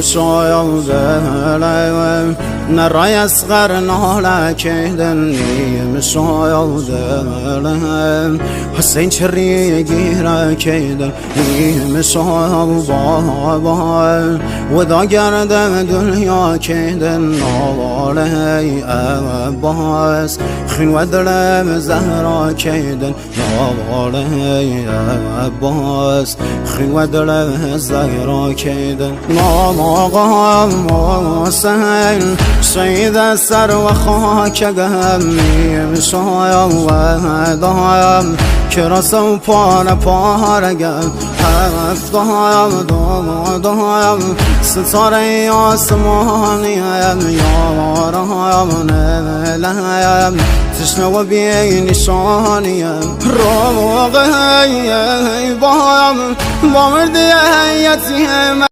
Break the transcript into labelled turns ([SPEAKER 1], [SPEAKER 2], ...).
[SPEAKER 1] شاید دلم نرای اصغر ناله کردن شاید دلم حسین چری گیره کردن شاید بابا و دا گردم دنیا کردن ناله عباس خین و دلم زهرا کردن ناله عباس خین و دلم زهرا کردن نام آقا حسین شهید سر و خاک گمیم شایم و دایم که رسم پارگم هفتایم دایم ستاره آسمانیم یارایم نلایم تشنه و بی نشانیم روغی بایم با مردی یتیم